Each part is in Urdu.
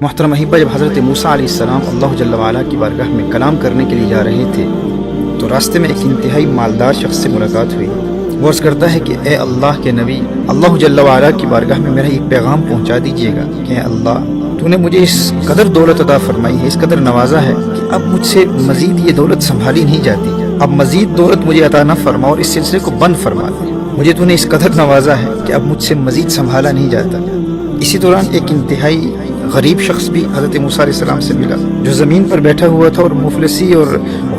محترم احبہ، جب حضرت موسیٰ علیہ السلام اللہ جل وعلا کی بارگاہ میں کلام کرنے کے لیے جا رہے تھے تو راستے میں ایک انتہائی مالدار شخص سے ملاقات ہوئی۔ وہ عرض کرتا ہے کہ اے اللہ کے نبی، اللہ جل وعلا کی بارگاہ میں میرا ایک پیغام پہنچا دیجیے گا کہ اے اللہ، تو نے مجھے اس قدر دولت عطا فرمائی ہے، اس قدر نوازا ہے کہ اب مجھ سے مزید یہ دولت سنبھالی نہیں جاتی، اب مزید دولت مجھے عطا نہ فرما اور اس سلسلے کو بند فرما دے۔ مجھے تو نے اس قدر نوازا ہے کہ اب مجھ سے مزید سنبھالا نہیں جاتا۔ اسی دوران ایک انتہائی غریب شخص بھی حضرت موسیٰ علیہ السلام سے ملا، جو زمین پر بیٹھا ہوا تھا اور مفلسی اور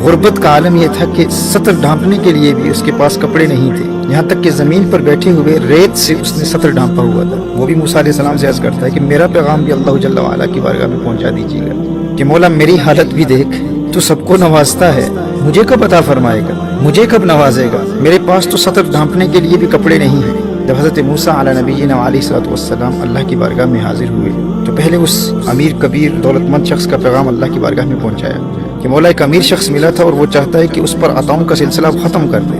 غربت کا عالم یہ تھا کہ سطر ڈھانپنے کے لیے بھی اس کے پاس کپڑے نہیں تھے، یہاں تک کہ زمین پر بیٹھے ہوئے ریت سے اس نے سطر ڈھانپا ہوا تھا۔ وہ بھی موسیٰ علیہ السلام سے عرض کرتا ہے کہ میرا پیغام بھی اللہ جل وعلا کی بارگاہ میں پہنچا دیجیے گا کہ مولا میری حالت بھی دیکھ، تو سب کو نوازتا ہے، مجھے کب عطا فرمائے گا، مجھے کب نوازے گا، میرے پاس تو سطر ڈھانپنے کے لیے بھی کپڑے نہیں ہیں۔ جب حضرت موسیٰ علیہ نبینا علیہ الصلوۃ والسلام اللہ کی بارگاہ میں حاضر ہوئے تو پہلے اس امیر کبیر دولت مند شخص کا پیغام اللہ کی بارگاہ میں پہنچایا کہ مولا ایک امیر شخص ملا تھا اور وہ چاہتا ہے کہ اس پر عطاؤں کا سلسلہ ختم کر دے۔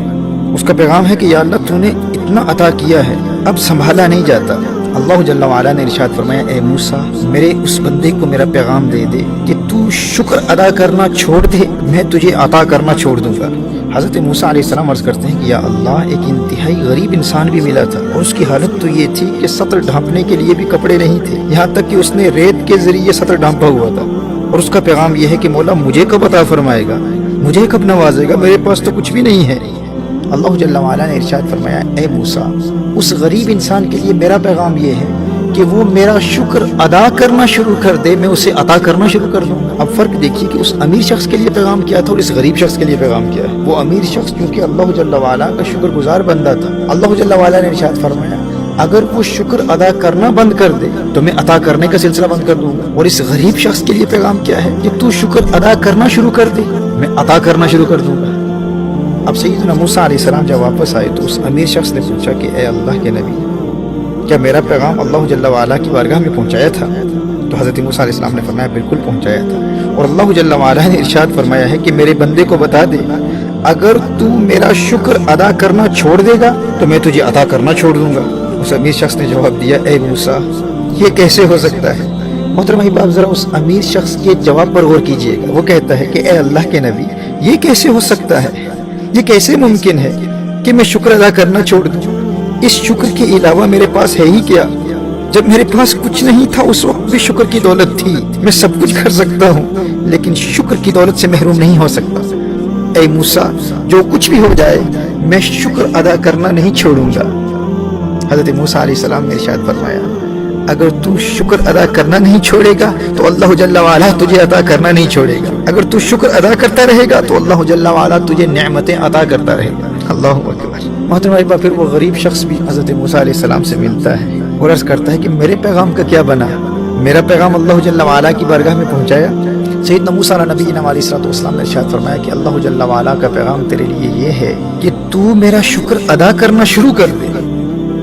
اس کا پیغام ہے کہ یا اللہ، تو نے اتنا عطا کیا ہے، اب سنبھالا نہیں جاتا۔ اللہ جل وعلا نے ارشاد فرمایا، اے موسیٰ، میرے اس بندے کو میرا پیغام دے دے کہ تو شکر ادا کرنا چھوڑ دے، میں تجھے عطا کرنا چھوڑ دوں گا۔ حضرت موسیٰ علیہ السلام عرض کرتے ہیں کہ یا اللہ، ایک انتہائی غریب انسان بھی ملا تھا اور اس کی حالت تو یہ تھی کہ سطر ڈھانپنے کے لیے بھی کپڑے نہیں تھے، یہاں تک کہ اس نے ریت کے ذریعے سطر ڈھانپا ہوا تھا، اور اس کا پیغام یہ ہے کہ مولا مجھے کب عطا فرمائے گا، مجھے کب نوازے گا، میرے پاس تو کچھ بھی نہیں ہے۔ اللہ جل وعلا نے ارشاد فرمایا، اے موسیٰ، اس غریب انسان کے لیے میرا پیغام یہ ہے کہ وہ میرا شکر ادا کرنا شروع کر دے، میں اسے عطا کرنا شروع کر دوں۔ اب فرق دیکھیے کہ اس امیر شخص کے لیے پیغام کیا تھا اور اس غریب شخص کے لیے پیغام کیا ہے۔ وہ امیر شخص کیونکہ اللہ جل وعلا کا شکر گزار بندہ تھا، اللہ جل وعلا نے ارشاد فرمایا اگر وہ شکر ادا کرنا بند کر دے تو میں عطا کرنے کا سلسلہ بند کر دوں گا۔ اور اس غریب شخص کے لیے پیغام کیا ہے کہ تو شکر ادا کرنا شروع کر دے، میں عطا کرنا شروع کر دوں گا۔ اب سیدنا موسیٰ علیہ السلام جب واپس آئے تو اس امیر شخص نے پوچھا کہ اے اللہ کے نبی، کیا میرا پیغام اللہ جل وعلا کی بارگاہ میں پہنچایا تھا؟ تو حضرت موسیٰ علیہ السلام نے فرمایا بالکل پہنچایا تھا، اور اللہ جل وعلا نے ارشاد فرمایا ہے کہ میرے بندے کو بتا دے اگر تو میرا شکر ادا کرنا چھوڑ دے گا تو میں تجھے عطا کرنا چھوڑ دوں گا۔ اس امیر شخص نے جواب دیا، اے موسیٰ، یہ کیسے ہو سکتا ہے؟ محترم احباب، ذرا اس امیر شخص کے جواب پر غور کیجئے گا۔ وہ کہتا ہے کہ اے اللہ کے نبی، یہ کیسے ہو سکتا ہے، یہ کیسے ممکن ہے کہ میں شکر ادا کرنا چھوڑ دوں؟ اس شکر کے علاوہ میرے پاس ہے ہی کیا؟ جب میرے پاس کچھ نہیں تھا اس وقت بھی شکر کی دولت تھی، میں سب کچھ کر سکتا ہوں لیکن شکر کی دولت سے محروم نہیں ہو سکتا۔ اے موسیٰ، جو کچھ بھی ہو جائے میں شکر ادا کرنا نہیں چھوڑوں گا۔ حضرت موسیٰ علیہ السلام نے ارشاد فرمایا اگر تو شکر ادا کرنا نہیں چھوڑے گا تو اللہ جل وعلا تجھے عطا کرنا نہیں چھوڑے گا، اگر تو شکر ادا کرتا رہے گا تو اللہ جل وعلا تجھے نعمتیں عطا کرتا رہے گا۔ اللہ اکبر۔ محترم احبہ، پھر وہ غریب شخص بھی حضرت موسیٰ علیہ السلام سے ملتا ہے اور عرض کرتا ہے کہ میرے پیغام کا کیا بنا، میرا پیغام اللہ جل وعلا کی بارگاہ میں پہنچایا؟ سیدنا موسیٰ علیہ نبینا علیہ الصلوۃ والسلام نے ارشاد فرمایا کہ اللہ جل وعلا کا پیغام تیرے لیے یہ ہے کہ تو میرا شکر ادا کرنا شروع کر دے،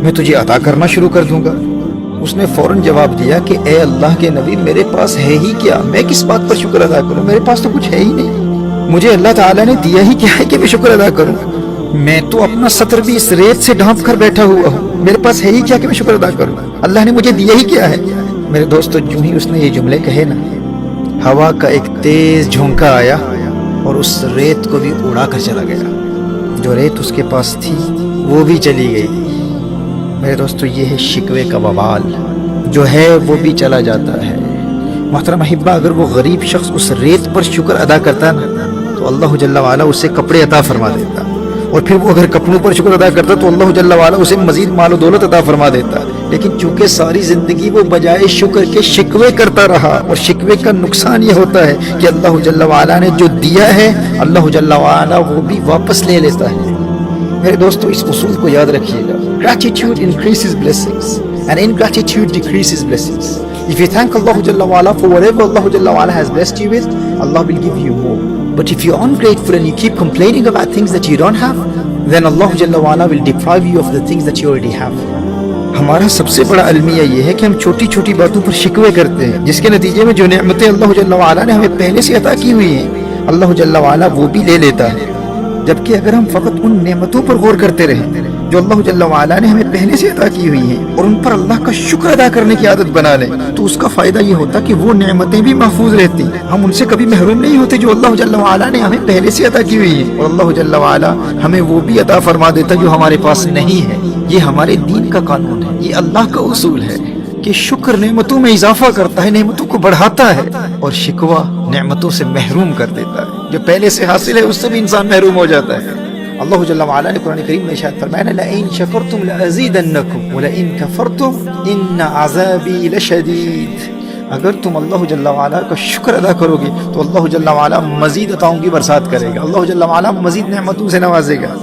میں تجھے عطا کرنا شروع کر دوں گا۔ اس نے فوراً جواب دیا کہ اے اللہ کے نبی، میرے پاس ہے ہی کیا، میں کس بات پر شکر ادا کروں، میرے پاس تو کچھ ہے ہی نہیں، مجھے اللہ تعالیٰ نے دیا ہی کیا ہے کہ میں شکر ادا کروں، میں تو اپنا سطر بھی اس ریت سے ڈھانپ کر بیٹھا ہوا ہوں، میرے پاس ہے ہی کیا کہ میں شکر ادا کروں، اللہ نے مجھے دیا ہی کیا ہے۔ میرے دوستو، جو ہی اس نے یہ جملے کہے نا، ہوا کا ایک تیز جھونکا آیا اور اس ریت کو بھی اڑا کر چلا گیا، جو ریت اس کے پاس تھی وہ بھی چلی گئی۔ میرے دوستو، یہ ہے شکوے کا وبال، جو ہے وہ بھی چلا جاتا ہے۔ محترم احبہ، اگر وہ غریب شخص اس ریت پر شکر ادا کرتا نا تو اللہ جل وعلا اسے کپڑے عطا فرما دیتا، اور پھر وہ اگر کپڑوں پر شکر ادا کرتا تو اللہ جل وعلا اسے مزید مال و دولت عطا فرما دیتا۔ لیکن چونکہ ساری زندگی وہ بجائے شکر کے شکوے کرتا رہا، اور شکوے کا نقصان یہ ہوتا ہے کہ اللہ جل وعلا نے جو دیا ہے اللہ جل وعلا وہ بھی واپس لے لیتا ہے۔ میرے دوستو، اس اصول کو یاد رکھیے گا، gratitude increases blessings and ingratitude decreases blessings. If you thank Allah Jalla wa'ala for whatever Allah Jalla wa'ala has blessed you with, Allah will give you more. But if you're ungrateful and you keep complaining about things that you don't have, then Allah Jalla wa'ala will deprive you of the things that you already have. ہمارا سب سے بڑا المیہ یہ ہے کہ ہم چھوٹی چھوٹی باتوں پر شکوے کرتے ہیں، جس کے نتیجے میں جو نعمتیں اللہ جل وعلا نے ہمیں پہلے سے عطا کی ہوئی ہیں اللہ جل وعلا وہ بھی لے لیتا ہے۔ جبکہ اگر ہم فقط ان نعمتوں پر غور کرتے رہیں جو اللہ جل وعلا نے ہمیں پہلے سے عطا کی ہوئی ہیں اور ان پر اللہ کا شکر ادا کرنے کی عادت بنا لیں تو اس کا فائدہ یہ ہوتا کہ وہ نعمتیں بھی محفوظ رہتی، ہم ان سے کبھی محروم نہیں ہوتے جو اللہ جل وعلا نے ہمیں پہلے سے عطا کی ہوئی ہیں، اور اللہ جل وعلا ہمیں وہ بھی عطا فرما دیتا جو ہمارے پاس نہیں ہے۔ یہ ہمارے دین کا قانون ہے، یہ اللہ کا اصول ہے کہ شکر نعمتوں میں اضافہ کرتا ہے، نعمتوں کو بڑھاتا ہے، اور شکوہ نعمتوں سے محروم کر دیتا ہے، جو پہلے سے حاصل ہے اس سے بھی انسان محروم ہو جاتا ہے۔ اللہ جل وعلا نے قرآن کریم میں ارشاد فرمایا لَئِن شَكَرْتُمْ لَأَزِيدَنَّكُمْ وَلَئِن كَفَرْتُمْ إِنَّ عَذَابِي لَشَدِيدٌ۔ اگر تم اللہ جل وعلا کا شکر ادا کرو گے تو اللہ جل وعلا مزید عطاؤں کی برسات کرے گا، اللہ جل وعلا مزید نعمتوں سے نوازے گا۔